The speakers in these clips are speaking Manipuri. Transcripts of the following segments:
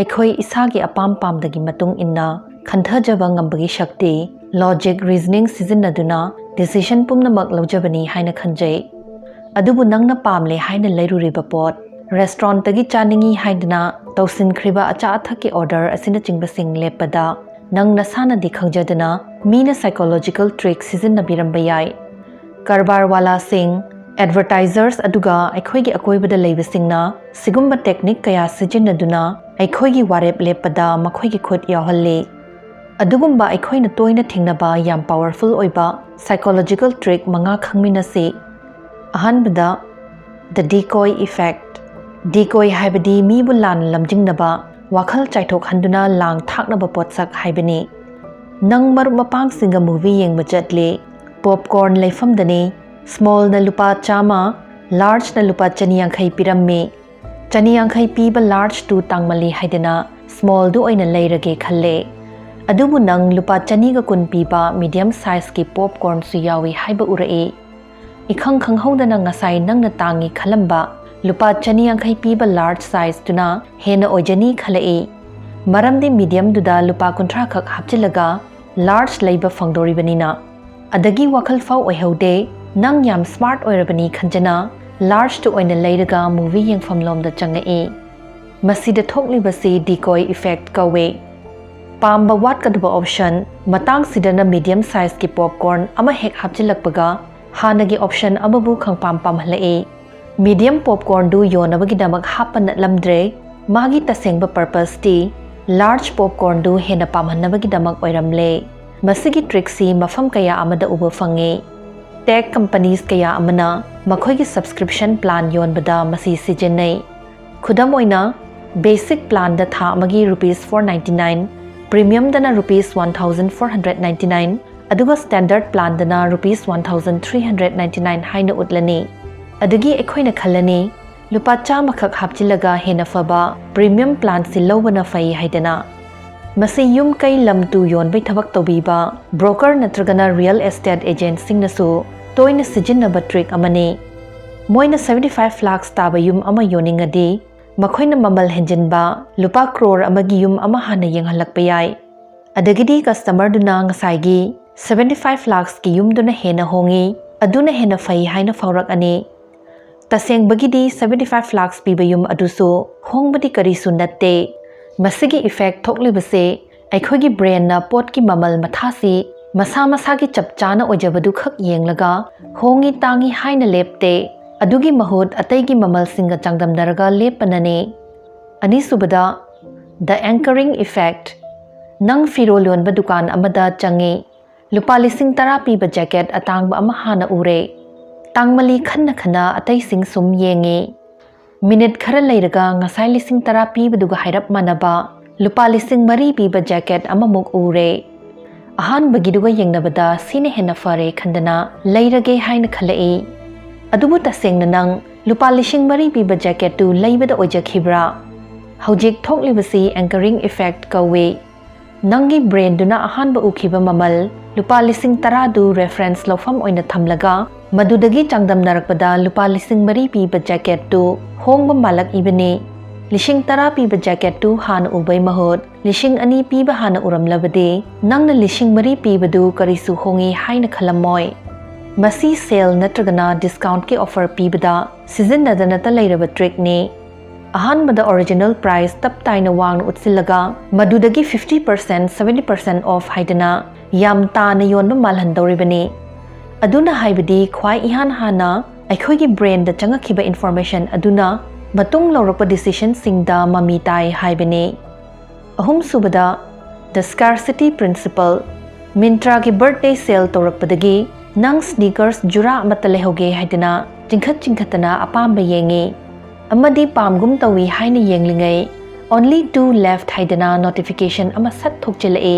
ꯑꯩꯈꯣꯏ ꯏꯁꯥꯒꯤ ꯑꯄꯥꯝ ꯄꯥꯝꯗꯒꯤ ꯃꯇꯨꯡ ꯏꯟꯅ ꯈꯟꯊꯖꯕ ꯉꯝꯕꯒꯤ ꯁꯛꯇꯤ, ꯂꯣꯖꯤꯛ ꯔꯤꯖꯅꯤꯡ ꯁꯤꯖꯤꯟꯅꯗꯨꯅ ꯗꯤꯁꯤꯖꯟ ꯄꯨꯝꯅꯃꯛ ꯂꯧꯖꯕꯅꯤ ꯍꯥꯏꯅ ꯈꯟꯖꯩ꯫ ꯑꯗꯨꯕꯨ ꯅꯪꯅ ꯄꯥꯝꯂꯦ ꯍꯥꯏꯅ ꯂꯩꯔꯨꯔꯤꯕ ꯄꯣꯠ, ꯔꯦꯁꯇꯨꯔꯦꯟꯇꯒꯤ ꯆꯥꯅꯤꯡꯏ ꯍꯥꯏꯗꯨꯅ ꯇꯧꯁꯤꯟꯈ꯭ꯔꯤꯕ ꯑꯆꯥ-ꯑꯊꯛꯀꯤ ꯑꯣꯔꯗꯔ ꯑꯁꯤꯅꯆꯤꯡꯕꯁꯤꯡ ꯂꯦꯞꯄꯗ ꯅꯪ ꯅꯁꯥꯅꯗꯤ ꯈꯪꯖꯗꯅ ꯃꯤꯅ ꯁꯥꯏꯀꯣꯂꯣꯖꯤꯀꯦꯜ ꯇ꯭ꯔꯤꯛ ꯁꯤꯖꯤꯟꯅꯕꯤꯔꯝꯕ ꯌꯥꯏ꯫ ꯀꯔꯕꯥꯔꯋꯥꯂꯥꯁꯤꯡ, ꯑꯦꯗꯚꯔꯇꯥꯏꯖꯔꯁ ꯑꯗꯨꯒ ꯑꯩꯈꯣꯏꯒꯤ ꯑꯀꯣꯏꯕꯗ ꯂꯩꯕꯁꯤꯡꯅ ꯁꯤꯒꯨꯝꯕ ꯇꯦꯛꯅꯤꯛ ꯀꯌꯥ ꯁꯤꯖꯤꯟꯅꯗꯨꯅ ꯑꯩꯈꯣꯏꯒꯤ ꯋꯥꯔꯦꯞ ꯂꯦꯞꯄꯗ ꯃꯈꯣꯏꯒꯤ ꯈꯨꯠ ꯌꯥꯎꯍꯜꯂꯤ꯫ ꯑꯗꯨꯒꯨꯝꯕ ꯑꯩꯈꯣꯏꯅ ꯇꯣꯏꯅ ꯊꯦꯡꯅꯕ ꯌꯥꯝ ꯄꯥꯋꯔꯐꯨꯜ ꯑꯣꯏꯕ ꯁꯥꯏꯀꯣꯂꯣꯖꯤꯀꯦꯜ ꯇ꯭ꯔꯤꯛ 5 ꯈꯪꯃꯤꯟꯅꯁꯤ꯫ ꯑꯍꯥꯟꯕꯗ, ꯗ ꯗꯤꯀꯣꯏ ꯏꯐꯦꯛꯠ꯫ ꯗꯤꯀꯣꯏ ꯍꯥꯏꯕꯗꯤ ꯃꯤꯕꯨ ꯂꯥꯟꯅ ꯂꯝꯖꯤꯡꯅꯕ, ꯋꯥꯈꯜ ꯆꯥꯏꯊꯣꯛꯍꯟꯗꯨꯅ ꯂꯥꯡ ꯊꯥꯛꯅꯕ ꯄꯣꯠꯁꯛ ꯍꯥꯏꯕꯅꯤ꯫ ꯅꯪ ꯃꯔꯨꯞ-ꯃꯄꯥꯡꯁꯤꯡꯒ ꯃꯨꯚꯤ ꯌꯦꯡꯕ ꯆꯠꯂꯤ, ꯄꯣꯞꯀꯣꯔꯟ ꯂꯩꯐꯝꯗꯅꯤ, ꯁ꯭ꯃꯣꯜꯅ ꯂꯨꯄꯥ 100, ꯂꯥꯔꯖꯅ ꯂꯨꯄꯥ 250 ꯄꯤꯔꯝꯃꯤ꯫ 250 ꯄꯤꯕ ꯂꯥꯔꯖꯇꯨ ꯇꯥꯡꯃꯜꯂꯤ ꯍꯥꯏꯗꯅ ꯁ꯭ꯃꯣꯜꯗꯨ ꯑꯣꯏꯅ ꯂꯩꯔꯒꯦ ꯈꯜꯂꯦ꯫ ꯑꯗꯨꯕꯨ ꯅꯪ ꯂꯨꯄꯥ 220 ꯄꯤꯕ ꯃꯤꯗꯤꯌꯝ ꯁꯥꯏꯖꯀꯤ ꯄꯣꯞꯀꯣꯔꯟꯁꯨ ꯌꯥꯎꯏ ꯍꯥꯏꯕ ꯎꯔꯛꯏ꯫ ꯏꯈꯪ ꯈꯪꯍꯧꯗꯅ ꯉꯁꯥꯏ ꯅꯪꯅ ꯇꯥꯡꯉꯤ ꯈꯜꯂꯝꯕ ꯂꯨꯄꯥ 250 ꯄꯤꯕ ꯂꯥꯔꯖ ꯁꯥꯏꯖꯇꯨꯅ ꯍꯦꯟꯅ ꯑꯣꯏꯖꯅꯤ ꯈꯜꯂꯛꯏ꯫ ꯃꯔꯝꯗꯤ ꯃꯤꯗꯤꯌꯝꯗꯨꯗ ꯂꯨꯄా 50 ꯈꯛ ꯍꯥꯞꯆꯤꯜꯂꯒ ꯂꯥꯔꯖ ꯂꯩꯕ ꯐꯪꯗꯣꯔꯤꯕꯅꯤꯅ꯫ ꯑꯗꯒꯤ ꯋꯥꯈꯜꯐꯥꯎ ꯑꯣꯏꯍꯧꯗꯦ, ꯅꯪ ꯌꯥꯝ ꯁ꯭ꯃꯥꯔꯠ ꯑꯣꯏꯔꯕꯅꯤ ꯈꯟꯖꯅ ꯂꯥꯔꯖꯇꯨ ꯑꯣꯏꯅ ꯂꯩꯔꯒ ꯃꯨꯚꯤ ꯌꯦꯡꯐꯝꯂꯣꯝꯗ ꯆꯪꯉꯛꯏ꯫ ꯃꯁꯤꯗ ꯊꯣꯛꯂꯤꯕꯁꯤ ꯗꯤꯀꯣꯏ ꯏꯐꯦꯛꯠ ꯀꯧꯏ꯫ ꯄꯥꯝꯕ ꯋꯥꯠꯀꯗꯕ ꯑꯣꯞꯁꯟ, ꯃꯇꯥꯡꯁꯤꯗꯅ ꯃꯤꯗꯤꯌꯝ ꯁꯥꯏꯖꯀꯤ ꯄꯣꯞꯀꯣꯔꯟ ꯑꯃ ꯍꯦꯛ ꯍꯥꯞꯆꯤꯜꯂꯛꯄꯒ ꯍꯥꯟꯅꯒꯤ ꯑꯣꯞꯁꯟ ꯑꯃꯕꯨ ꯈꯪꯄꯥꯝ ꯄꯥꯝꯍꯜꯂꯛꯏ꯫ ꯃꯤꯗꯤꯌꯝ ꯄꯣꯞꯀꯣꯔꯟꯗꯨ ꯌꯣꯟꯅꯕꯒꯤꯗꯃꯛ ꯍꯥꯞꯄ ꯅꯠꯂꯝꯗ꯭ꯔꯦ, ꯃꯥꯒꯤ ꯇꯁꯦꯡꯕ ꯄꯔꯄꯁꯇꯤ ꯂꯥꯔꯖ ꯄꯣꯞꯀꯣꯔꯟꯗꯨ ꯍꯦꯟꯅ ꯄꯥꯝꯍꯟꯅꯕꯒꯤꯗꯃꯛ ꯑꯣꯏꯔꯝꯂꯦ꯫ ꯃꯁꯤꯒꯤ ꯇ꯭ꯔꯤꯛꯁꯤ ꯃꯐꯝ ꯀꯌꯥ ꯑꯃꯗ ꯎꯕ ꯐꯪꯏ꯫ ꯇꯦꯛ ꯀꯝꯄꯅꯤꯁ ꯀꯌꯥ ꯑꯃꯅ ꯃꯈꯣꯏꯒꯤ ꯁꯕꯁꯀ꯭ꯔꯤꯞꯁꯟ ꯄ꯭ꯂꯥꯟ ꯌꯣꯟꯕꯗ ꯃꯁꯤ ꯁꯤꯖꯤꯟꯅꯩ꯫ ꯈꯨꯗꯝ ꯑꯣꯏꯅ, ꯕꯦꯁꯤꯛ ꯄ꯭ꯂꯥꯟꯗ ꯊꯥ ꯑꯃꯒꯤ ₹499, ꯄ꯭ꯔꯤꯃꯤꯌꯝꯗꯅ ₹1,499, ꯑꯗꯨꯒ ꯁ꯭ꯇꯦꯟꯗꯔꯗ ꯄ꯭ꯂꯥꯟꯗꯅ ₹1,399 ꯍꯥꯏꯅ ꯎꯠꯂꯅꯤ꯫ ꯑꯗꯒꯤ ꯑꯩꯈꯣꯏꯅ ꯈꯜꯂꯅꯤ, ꯂꯨꯄꯥ 100 ꯈꯛ ꯍꯥꯞꯆꯤꯜꯂꯒ ꯍꯦꯟꯅ ꯐꯕ ꯄ꯭ꯔꯤꯃꯤꯌꯝ ꯄ꯭ꯂꯥꯟꯁꯤ ꯂꯧꯕꯅ ꯐꯩ ꯍꯥꯏꯗꯅ꯫ ꯃꯁꯤ ꯌꯨꯝ ꯀꯩ ꯂꯝ ꯇꯨ ꯌꯣꯟꯕꯩ ꯊꯕꯛ ꯇꯧꯕꯤꯕ ꯕ꯭ꯔꯣꯀꯔ ꯅꯠꯇ꯭ꯔꯒꯅ ꯔꯤꯑꯦꯜ ꯑꯦꯁꯇꯦꯠ ꯑꯦꯖꯦꯟꯠꯁꯤꯡꯅꯁꯨ ꯇꯣꯏꯅ ꯁꯤꯖꯤꯟꯅꯕ ꯇ꯭ꯔꯤꯛ ꯑꯃꯅꯤ꯫ ꯃꯣꯏꯅ 75 ꯂꯥꯈ ꯇꯥꯕ ꯌꯨꯝ ꯑꯃ ꯌꯣꯟꯅꯤꯡꯉꯗꯤ ꯃꯈꯣꯏꯅ ꯃꯃꯜ ꯍꯦꯟꯖꯤꯟꯕ ꯂꯨꯄꯥ ꯀ꯭ꯔꯣꯔ ꯑꯃꯒꯤ ꯌꯨꯝ ꯑꯃ ꯍꯥꯟꯅ ꯌꯦꯡꯍꯜꯂꯛꯄ ꯌꯥꯏ꯫ ꯑꯗꯒꯤꯗꯤ ꯀꯁꯇꯃꯔꯗꯨꯅ ꯉꯁꯥꯏꯒꯤ 75 ꯂꯥꯈꯀꯤ ꯌꯨꯝꯗꯨꯅ ꯍꯦꯟꯅ ꯍꯣꯡꯏ, ꯑꯗꯨꯅ ꯍꯦꯟꯅ ꯐꯩ ꯍꯥꯏꯅ ꯐꯥꯎꯔꯛꯑꯅꯤ꯫ ꯇꯁꯦꯡꯕꯒꯤꯗꯤ 75 ꯂꯥꯈ ꯄꯤꯕ ꯌꯨꯝ ꯑꯗꯨꯁꯨ ꯍꯣꯡꯕꯗꯤ ꯀꯔꯤꯁꯨ ꯅꯠꯇꯦ꯫ ꯃꯁꯤꯒꯤ ꯏꯐꯦꯛꯠ ꯊꯣꯛꯂꯤꯕꯁꯦ ꯑꯩꯈꯣꯏꯒꯤ ꯕ꯭ꯔꯦꯟꯅ ꯄꯣꯠꯀꯤ ꯃꯃꯜ ꯃꯊꯥꯁꯤ ꯃꯁꯥ ꯃꯁꯥꯒꯤ ꯆꯞ ꯆꯥꯅ ꯑꯣꯏꯖꯕꯗꯨ ꯈꯛ ꯌꯦꯡꯂꯒ ꯍꯣꯡꯉꯤ ꯇꯥꯡꯉꯤ ꯍꯥꯏꯅ ꯂꯦꯞꯇꯦ, ꯑꯗꯨꯒꯤ ꯃꯍꯨꯠ ꯑꯇꯩꯒꯤ ꯃꯃꯜꯁꯤꯡꯒ ꯆꯥꯡꯗꯝꯅꯔꯒ ꯂꯦꯞꯄꯅꯅꯤ꯫ ꯑꯅꯤꯁꯨꯕꯗ, ꯗ ꯑꯦꯡꯀꯔꯤꯡ ꯏꯐꯦꯛꯠ꯫ ꯅꯪ ꯐꯤꯔꯣꯜ ꯌꯣꯟꯕ ꯗꯨꯀꯥꯟ ꯑꯃꯗ ꯆꯪꯉꯤ, ꯂꯨꯄꯥ 10,000 ꯄꯤꯕ ꯖꯦꯀꯦꯠ ꯑꯇꯥꯡꯕ ꯑꯃ ꯍꯥꯟꯅ ꯎꯔꯦ꯫ ꯇꯥꯡꯃꯜꯂꯤ ꯈꯟꯅ ꯈꯟꯅ ꯑꯇꯩꯁꯤꯡ ꯁꯨꯝ ꯌꯦꯡꯉꯤ꯫ ꯃꯤꯅꯤꯠ ꯈꯔ ꯂꯩꯔꯒ ꯉꯁꯥꯏ 10,000 ꯄꯤꯕꯗꯨꯒ ꯍꯥꯏꯔꯞ ꯃꯥꯟꯅꯕ ꯂꯨꯄꯥ 4,000 ꯄꯤꯕ ꯖꯦꯀꯦꯠ ꯑꯃꯃꯨꯛ ꯎꯔꯦ꯫ ꯑꯍꯥꯟꯕꯒꯤꯗꯨꯒ ꯌꯦꯡꯅꯕꯗ ꯁꯤꯅ ꯍꯦꯟꯅ ꯐꯔꯦ ꯈꯟꯗꯅ ꯂꯩꯔꯒꯦ ꯍꯥꯏꯅ ꯈꯜꯂꯛꯏ꯫ ꯑꯗꯨꯕꯨ ꯇꯁꯦꯡꯅ ꯅꯪ ꯂꯨꯄꯥ 4,000 ꯄꯤꯕ ꯖꯦꯀꯦꯠꯇꯨ ꯂꯩꯕꯗ ꯑꯣꯏꯖꯈꯤꯕ꯭ꯔꯥ? ꯍꯧꯖꯤꯛ ꯊꯣꯛꯂꯤꯕꯁꯤ ꯑꯦꯡꯀꯔꯤꯡ ꯏꯐꯦꯛꯠ ꯀꯧꯏ꯫ ꯅꯪꯒꯤ ꯕ꯭ꯔꯦꯟꯗꯨꯅ ꯑꯍꯥꯟꯕ ꯎꯈꯤꯕ ꯃꯃꯜ ꯂꯨꯄꯥ 10,000ꯗꯨ ꯔꯦꯐꯔꯦꯟꯁ ꯂꯧꯐꯝ ꯑꯣꯏꯅ ꯊꯝꯂꯒ ꯃꯗꯨꯗꯒꯤ ꯆꯥꯡꯗꯝꯅꯔꯛꯄꯗ ꯂꯨꯄꯥ 4,000 ꯄꯤꯕ ꯖꯦꯀꯦꯠꯇꯨ ꯍꯣꯡꯕ ꯃꯥꯜꯂꯛꯏꯕꯅꯤ꯫ 10,000 ꯄꯤꯕ ꯖꯦꯀꯦꯠꯇꯨ ꯍꯥꯟꯅ ꯎꯕꯩ ꯃꯍꯨꯠ 2,000 ꯄꯤꯕ ꯍꯥꯟꯅ ꯎꯔꯝꯂꯕꯗꯤ ꯅꯪꯅ 4,000 ꯄꯤꯕꯗꯨ ꯀꯔꯤꯁꯨ ꯍꯣꯡꯉꯤ ꯍꯥꯏꯅ ꯈꯜꯂꯝꯃꯣꯏ꯫ ꯃꯁꯤ ꯁꯦꯜ ꯅꯠꯇ꯭ꯔꯒꯅ ꯗꯤꯁꯀꯥꯎꯟꯠꯀꯤ ꯑꯣꯐꯔ ꯄꯤꯕꯗ ꯁꯤꯖꯤꯟꯅꯗꯅꯇ ꯂꯩꯔꯕ ꯇ꯭ꯔꯤꯛꯅꯤ꯫ ꯑꯍꯥꯟꯕꯗ ꯑꯣꯔꯤꯖꯤꯅꯦꯜ ꯄ꯭ꯔꯥꯏꯁ ꯇꯞ ꯇꯥꯏꯅ ꯋꯥꯡꯅ ꯎꯠꯁꯤꯜꯂꯒ ꯃꯗꯨꯗꯒꯤ 50%, 70% ꯑꯣꯐ ꯍꯥꯏꯗꯅ ꯌꯥꯝ ꯇꯥꯅ ꯌꯣꯟꯕ ꯃꯥꯜꯍꯟꯗꯧꯔꯤꯕꯅꯤ꯫ ꯑꯗꯨꯅ ꯍꯥꯏꯕꯗꯤ ꯈ꯭ꯋꯥꯏ ꯏꯍꯥꯟ ꯍꯥꯟꯅ ꯑꯩꯈꯣꯏꯒꯤ ꯕ꯭ꯔꯦꯟꯗ ꯆꯪꯉꯛꯈꯤꯕ ꯏꯟꯐꯣꯔꯃꯦꯁꯟ ꯑꯗꯨꯅ ꯃꯇꯨꯡ ꯂꯧꯔꯛꯄ ꯗꯤꯁꯤꯁꯟꯁꯤꯡꯗ ꯃꯃꯤ ꯇꯥꯏ ꯍꯥꯏꯕꯅꯤ꯫ ꯑꯍꯨꯝꯁꯨꯕꯗ, ꯗ ꯁ꯭ꯀꯥꯔꯁꯤꯇꯤ ꯄ꯭ꯔꯤꯟꯁꯤꯄꯜ꯫ ꯃꯤꯟꯇ꯭ꯔꯥꯒꯤ ꯕꯔꯊꯗꯦ ꯁꯦꯜ ꯇꯧꯔꯛꯄꯗꯒꯤ ꯅꯪ ꯁ꯭ꯅꯤꯀꯔꯁ ꯖꯨꯔꯥ ꯑꯃꯠꯇ ꯂꯩꯍꯧꯒꯦ ꯍꯥꯏꯗꯅ ꯆꯤꯡꯈꯠ-ꯆꯤꯡꯈꯠꯇꯅ ꯑꯄꯥꯝꯕ ꯌꯦꯡꯉꯤ꯫ ꯑꯃꯗꯤ ꯄꯥꯝꯒꯨꯝ ꯇꯧꯏ ꯍꯥꯏꯅ ꯌꯦꯡꯂꯤꯉꯩ "ꯑꯣꯟꯂꯤ 2 ꯂꯦꯐꯠ" ꯍꯥꯏꯗꯅ ꯅꯣꯇꯤꯐꯤꯀꯦꯁꯟ ꯑꯃ ꯁꯠ ꯊꯣꯛꯆꯤꯜꯂꯛꯏ꯫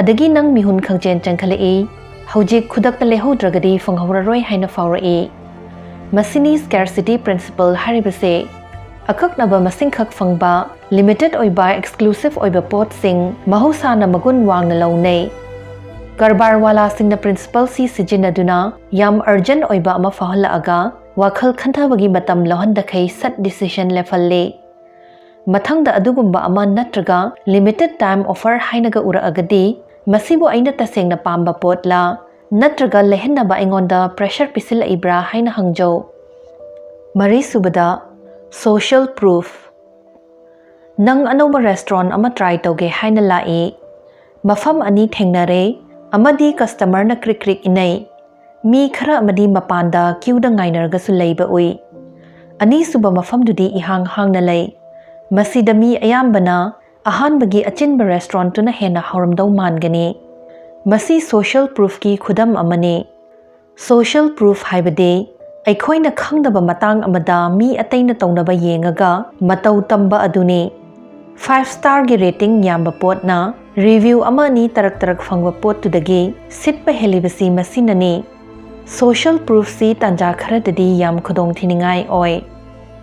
ꯑꯗꯒꯤ ꯅꯪ ꯃꯤꯍꯨꯟ ꯈꯪꯆꯦꯟ ꯆꯦꯟꯈꯠꯂꯛꯏ, ꯍꯧꯖꯤꯛ ꯈꯨꯗꯛꯇ ꯂꯩꯍꯧꯗ꯭ꯔꯒꯗꯤ ꯐꯪꯍꯧꯔꯔꯣꯏ ꯍꯥꯏꯅ ꯐꯥꯎꯔꯛꯏ꯫ ꯃꯁꯤꯅꯤ ꯁ꯭ꯀꯦꯔꯁꯤꯇꯤ ꯄ꯭ꯔꯤꯟꯁꯤꯄꯜ ꯍꯥꯏꯔꯤꯕꯁꯦ꯫ ꯑꯀꯛꯅꯕ ꯃꯁꯤꯡꯈꯛ ꯐꯪꯕ, ꯂꯤꯃꯤꯇꯦꯗ ꯑꯣꯏꯕ ꯑꯦꯛꯁꯀ꯭ꯂꯨꯁꯤꯚ ꯑꯣꯏꯕ ꯄꯣꯠꯁꯤꯡ ꯃꯍꯧꯁꯥꯅ ꯃꯒꯨꯟ ꯋꯥꯡꯅ ꯂꯧꯅꯩ꯫ ꯀꯔꯕꯥꯔꯋꯥꯂꯥꯁꯤꯡꯅ ꯄ꯭ꯔꯤꯟꯁꯤꯄꯜꯁꯤ ꯁꯤꯖꯤꯟꯅꯗꯨꯅ ꯌꯥꯝ ꯑꯔꯖꯦꯟꯠ ꯑꯣꯏꯕ ꯑꯃ ꯐꯥꯎꯍꯜꯂꯛꯑꯒ ꯋꯥꯈꯜ ꯈꯟꯊꯕꯒꯤ ꯃꯇꯝ ꯂꯧꯍꯟꯗꯈꯩ ꯁꯠ ꯗꯤꯁꯤꯁꯟ ꯂꯦꯞꯍꯜꯂꯤ꯫ ꯃꯊꯪꯗ ꯑꯗꯨꯒꯨꯝꯕ ꯑꯃ ꯅꯠꯇ꯭ꯔꯒ ꯂꯤꯃꯤꯇꯦꯗ ꯇꯥꯏꯝ ꯑꯣꯐꯔ ꯍꯥꯏꯅꯒ ꯎꯔꯛꯑꯒꯗꯤ ꯃꯁꯤꯕꯨ ꯑꯩꯅ ꯇꯁꯦꯡꯅ ꯄꯥꯝꯕ ꯄꯣꯠꯂꯥ ꯅꯠꯇ꯭ꯔꯒ ꯂꯩꯍꯟꯅꯕ ꯑꯩꯉꯣꯟꯗ ꯄ꯭ꯔꯦꯁꯔ ꯄꯤꯁꯤꯜꯂꯛꯏꯕ꯭ꯔꯥ ꯍꯥꯏꯅ ꯍꯪꯖꯧ꯫ ꯃꯔꯤꯁꯨꯕꯗ ꯁꯣꯁꯤꯌꯦꯜ ꯄ꯭ꯔꯨꯐ꯫ ꯅꯪ ꯑꯅꯧꯕ ꯔꯦꯁꯇꯨꯔꯦꯟꯠ ꯑꯃ ꯇ꯭ꯔꯥꯏ ꯇꯧꯒꯦ ꯍꯥꯏꯅ ꯂꯥꯛꯏ, ꯃꯐꯝ ꯑꯅꯤ ꯊꯦꯡꯅꯔꯦ ꯑꯃꯗꯤ ꯀꯁꯇꯃꯔꯅ ꯀ꯭ꯔꯤꯛ ꯀ꯭ꯔꯤꯛ ꯏꯅꯩ, ꯃꯤ ꯈꯔ ꯑꯃꯗꯤ ꯃꯄꯥꯟꯗ ꯀ꯭ꯌꯨꯗ ꯉꯥꯏꯅꯔꯒꯁꯨ ꯂꯩꯕ ꯎꯏ꯫ ꯑꯅꯤꯁꯨꯕ ꯃꯐꯝꯗꯨꯗꯤ ꯏꯍꯥꯡ ꯍꯥꯡꯅ ꯂꯩ, ꯃꯁꯤꯗ ꯃꯤ ꯑꯌꯥꯝꯕꯅ ꯑꯍꯥꯟꯕꯒꯤ ꯑꯆꯤꯟꯕ ꯔꯦꯁꯇꯨꯔꯦꯟꯠꯇꯨꯅ ꯍꯦꯟꯅ ꯍꯥꯎꯔꯝꯗꯧ ꯃꯥꯟꯒꯅꯤ꯫ ꯃꯁꯤ ꯁꯣꯁꯤꯌꯦꯜ ꯄ꯭ꯔꯨꯐꯀꯤ ꯈꯨꯗꯝ ꯑꯃꯅꯤ꯫ ꯁꯣꯁꯤꯌꯦꯜ ꯄ꯭ꯔꯨꯐ ꯍꯥꯏꯕꯗꯤ ꯑꯩꯈꯣꯏꯅ ꯈꯪꯗꯕ ꯃꯇꯥꯡ ꯑꯃꯗ ꯃꯤ ꯑꯇꯩꯅ ꯇꯧꯅꯕ ꯌꯦꯡꯉꯒ ꯃꯇꯧ ꯇꯝꯕ ꯑꯗꯨꯅꯤ꯫ 5 ꯁ꯭ꯇꯥꯔꯒꯤ ꯔꯦꯇꯤꯡ ꯌꯥꯝꯕ ꯄꯣꯠꯅ ꯔꯤꯚ꯭ꯌꯨ ꯑꯃ ꯑꯅꯤ ꯇꯔꯛ ꯐꯪꯕ ꯄꯣꯠꯇꯨꯗꯒꯤ ꯁꯤꯠꯄ ꯍꯦꯜꯂꯤꯕꯁꯤ ꯃꯁꯤꯅꯅꯤ꯫ ꯁꯣꯁꯤꯌꯦꯜ ꯄ꯭ꯔꯨꯐꯁꯤ ꯇꯥꯟꯖꯥ ꯈꯔꯗꯗꯤ ꯌꯥꯝ ꯈꯨꯗꯣꯡꯊꯤꯅꯤꯡꯉꯥꯏ ꯑꯣꯏ꯫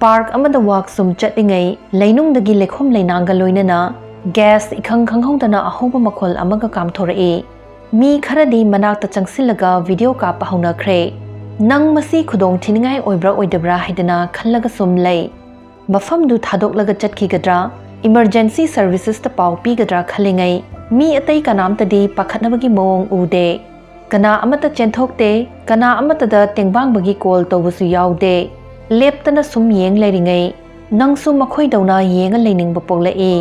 ꯄꯥꯔꯛ ꯑꯃꯗ ꯋꯥꯛ ꯁꯨꯝ ꯆꯠꯂꯤꯉꯩ ꯂꯩꯅꯨꯡꯗꯒꯤ ꯂꯩꯈꯣꯝ ꯂꯩꯅꯥꯡꯒ ꯂꯣꯏꯅꯅ ꯒ꯭ꯌꯥꯁ ꯏꯈꯪ ꯈꯪꯍꯧꯗꯅ ꯑꯍꯧꯕ ꯃꯈꯣꯜ ꯑꯃꯒ ꯀꯥꯝꯊꯣꯔꯛꯏ꯫ ꯃꯤ ꯈꯔꯗꯤ ꯃꯅꯥꯛꯇ ꯆꯪꯁꯤꯜꯂꯒ ꯚꯤꯗꯤꯑꯣ ꯀꯥꯞꯄ ꯍꯧꯅꯈ꯭ꯔꯦ꯫ ꯅꯪꯃꯁꯤ ꯈꯨꯗꯣꯡꯊꯤꯅꯤꯡꯉꯥꯏ ꯑꯣꯏꯕ꯭ꯔꯥ ꯑꯣꯏꯗꯕ꯭ꯔꯥ ꯍꯥꯏꯗꯅ ꯈꯜꯂꯒ ꯁꯨꯝ ꯂꯩ꯫ ꯃꯐꯝꯗꯨ ꯊꯥꯗꯣꯛꯂꯒ ꯆꯠꯈꯤꯒꯗ꯭ꯔꯥ, ꯏꯃꯔꯖꯦꯟꯁꯤ ꯁꯔꯚꯤꯁꯦꯁꯇ ꯄꯥꯎ ꯄꯤꯒꯗ꯭ꯔꯥ ꯈꯜꯂꯤꯉꯩ ꯃꯤ ꯑꯇꯩ ꯀꯅꯥꯝꯇꯗꯤ ꯄꯥꯈꯠꯅꯕꯒꯤ ꯃꯑꯣꯡ ꯎꯗꯦ꯫ ꯀꯅꯥ ꯑꯃꯠꯇ ꯆꯦꯟꯊꯣꯛꯇꯦ, ꯀꯅꯥ ꯑꯃꯠꯇꯗ ꯇꯦꯡꯕꯥꯡꯕꯒꯤ ꯀꯣꯜ ꯇꯧꯕꯁꯨ ꯌꯥꯎꯗꯦ꯫ ꯂꯦꯞꯇꯅ ꯁꯨꯝ ꯌꯦꯡ ꯂꯩꯔꯤꯉꯩ ꯅꯪꯁꯨ ꯃꯈꯣꯏꯗꯧꯅ ꯌꯦꯡꯉ ꯂꯩꯅꯤꯡꯕ ꯄꯣꯛꯂꯛꯏ꯫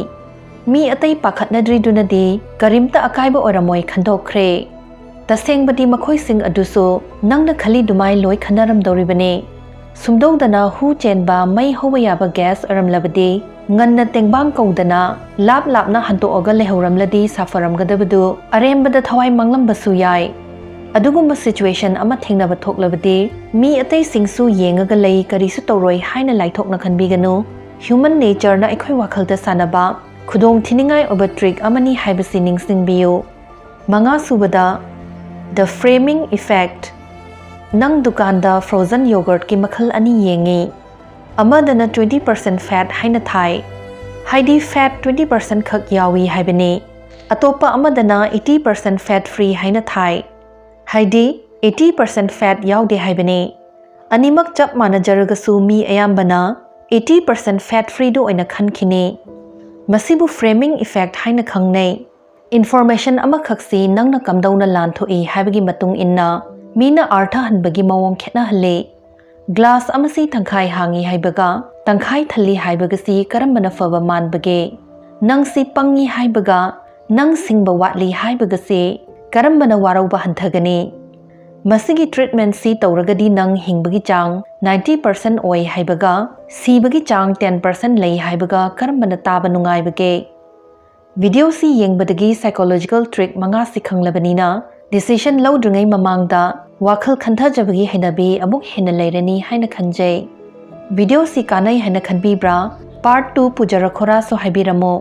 ꯃꯤ ꯑꯇꯩ ꯄꯥꯈꯠꯅꯗ꯭ꯔꯤꯗꯨꯅꯗꯤ ꯀꯔꯤꯝꯇ ꯑꯀꯥꯏꯕ ꯑꯣꯏꯔꯝꯃꯣꯏ ꯈꯟꯗꯣꯛꯈ꯭ꯔꯦ꯫ ꯇꯁꯦꯡꯕꯗꯤ ꯃꯈꯣꯏꯁꯤꯡ ꯑꯗꯨꯁꯨ ꯅꯪꯅ ꯈꯜꯂꯤꯗꯨꯃꯥꯏ ꯂꯣꯏ ꯈꯟꯅꯔꯝꯗꯧꯔꯤꯕꯅꯤ꯫ ꯁꯨꯝꯗꯧꯗꯅ ꯍꯨ ꯆꯦꯟꯕ ꯃꯩ ꯍꯧꯕ ꯌꯥꯕ ꯒ꯭ꯌꯥꯁ ꯑꯣꯏꯔꯝꯂꯕꯗꯤ ꯉꯟꯅ ꯇꯦꯡꯕꯥꯡ ꯀꯧꯗꯅ ꯂꯥꯞꯅ ꯍꯟꯇꯣꯛꯑꯒ ꯂꯩꯍꯧꯔꯝꯂꯗꯤ ꯁꯥꯐꯔꯝꯒꯗꯕꯗꯨ ꯑꯔꯦꯝꯕꯗ ꯊꯋꯥꯏ ꯃꯥꯡꯂꯝꯕꯁꯨ ꯌꯥꯏ꯫ ꯑꯗꯨꯒꯨꯝꯕ ꯁꯤꯆꯨꯋꯦꯁꯟ ꯑꯃ ꯊꯦꯡꯅꯕ ꯊꯣꯛꯂꯕꯗꯤ ꯃꯤ ꯑꯇꯩꯁꯤꯡꯁꯨ ꯌꯦꯡꯉꯒ ꯂꯩ, ꯀꯔꯤꯁꯨ ꯇꯧꯔꯣꯏ ꯍꯥꯏꯅ ꯂꯥꯏꯊꯣꯛꯅ ꯈꯟꯕꯤꯒꯅꯨ꯫ ꯍ꯭ꯌꯨꯃꯟ ꯅꯦꯆꯔꯅ ꯑꯩꯈꯣꯏ ꯋꯥꯈꯜꯗ ꯁꯥꯟꯅꯕ ꯈꯨꯗꯣꯡꯊꯤꯅꯤꯡꯉꯥꯏ ꯑꯣꯏꯕ ꯇ꯭ꯔꯤꯛ ꯑꯃꯅꯤ ꯍꯥꯏꯕꯁꯤ ꯅꯤꯡꯁꯤꯡꯕꯤꯌꯨ꯫ ꯃꯉꯥꯁꯨꯕꯗ ꯗ ꯐ꯭ꯔꯦꯃꯤꯡ ꯏꯐꯦꯛꯠ꯫ ꯅꯪ ꯗꯨꯀꯥꯟꯗ ꯐ꯭ꯔꯣꯖꯟ ꯌꯣꯒꯔꯠꯀꯤ ꯃꯈꯜ ꯑꯅꯤ ꯌꯦꯡꯉꯤ, ꯑꯃꯗꯅ 20% ꯐꯦꯠ ꯍꯥꯏꯅ ꯊꯥꯏ, ꯍꯥꯏꯗꯤ ꯐꯦꯠ 20% ꯈꯛ ꯌꯥꯎꯏ ꯍꯥꯏꯕꯅꯤ꯫ ꯑꯇꯣꯞꯄ ꯑꯃꯗꯅ 80% ꯐꯦꯠ ꯐ꯭ꯔꯤ ꯍꯥꯏꯅ ꯊꯥꯏ, ꯍꯥꯏꯗꯤ 80% ꯐꯦꯠ ꯌꯥꯎꯗꯦ ꯍꯥꯏꯕꯅꯤ꯫ ꯑꯅꯤꯃꯛ ꯆꯞ ꯃꯥꯟꯅꯖꯔꯒꯁꯨ ꯃꯤ ꯑꯌꯥꯝꯕꯅ 80% ꯐꯦꯠ ꯐ꯭ꯔꯤꯗꯨ ꯑꯣꯏꯅ ꯈꯟꯈꯤꯅꯤ꯫ ꯃꯁꯤꯕꯨ ꯐ꯭ꯔꯦꯃꯤꯡ ꯏꯐꯦꯛꯠ ꯍꯥꯏꯅ ꯈꯪꯅꯩ꯫ ꯏꯟꯐꯣꯔꯃꯦꯁꯟ ꯑꯃꯈꯛꯁꯤ ꯅꯪꯅ ꯀꯝꯗꯧꯅ ꯂꯥꯟꯊꯣꯛꯏ ꯍꯥꯏꯕꯒꯤ ꯃꯇꯨꯡ ꯏꯟꯅ ꯃꯤꯅ ꯑꯥꯔꯊ ꯍꯟꯕꯒꯤ ꯃꯑꯣꯡ ꯈꯦꯠꯅꯍꯜꯂꯤ꯫ ꯒ꯭ꯂꯥꯁ ꯑꯃꯁꯤ ꯇꯪꯈꯥꯏ ꯍꯥꯡꯏ ꯍꯥꯏꯕꯒ ꯇꯪꯈꯥꯏ ꯊꯜꯂꯤ ꯍꯥꯏꯕꯒꯁꯤ ꯀꯔꯝꯕꯅ ꯐꯕ ꯃꯥꯟꯕꯒꯦ? ꯅꯪꯁꯤ ꯄꯪꯉꯤ ꯍꯥꯏꯕꯒ ꯅꯪ ꯁꯤꯡꯕ ꯋꯥꯠꯂꯤ ꯍꯥꯏꯕꯒꯁꯤ ꯀꯔꯝꯕꯅ ꯋꯥꯔꯧꯕ ꯍꯟꯊꯒꯅꯤ? ꯃꯁꯤꯒꯤ ꯇ꯭ꯔꯤꯠꯃꯦꯟꯠꯁꯤ ꯇꯧꯔꯒꯗꯤ ꯅꯪ ꯍꯤꯡꯕꯒꯤ ꯆꯥꯡ 90% ꯑꯣꯏ ꯍꯥꯏꯕꯒ ꯁꯤꯕꯒꯤ ꯆꯥꯡ 10% ꯂꯩ ꯍꯥꯏꯕꯒ ꯀꯔꯝꯕꯅ ꯇꯥꯕ ꯅꯨꯡꯉꯥꯏꯕꯒꯦ? ꯚꯤꯗꯤꯑꯣꯁꯤ ꯌꯦꯡꯕꯗꯒꯤ ꯁꯥꯏꯀꯣꯂꯣꯖꯤꯀꯦꯜ ꯇ꯭ꯔꯤꯛ 5ꯁꯤ ꯈꯪꯂꯕꯅꯤꯅ ꯗꯤꯁꯤꯁꯟ ꯂꯧꯗ꯭ꯔꯤꯉꯩ ꯃꯃꯥꯡꯗ ꯋꯥꯈꯜ ꯈꯟꯊꯖꯕꯒꯤ ꯍꯩꯅꯕꯤ ꯑꯃꯨꯛ ꯍꯦꯟꯅ ꯂꯩꯔꯅꯤ ꯍꯥꯏꯅ ꯈꯟꯖꯩ꯫ ꯚꯤꯗꯤꯑꯣꯁꯤ ꯀꯥꯟꯅꯩ ꯍꯥꯏꯅ ꯈꯟꯕꯤꯕ꯭ꯔꯥ? ꯄꯥꯔꯠ 2 ꯄꯨꯖꯔꯛꯈꯣꯔꯥꯁꯨ ꯍꯥꯏꯕꯤꯔꯝꯃꯨ꯫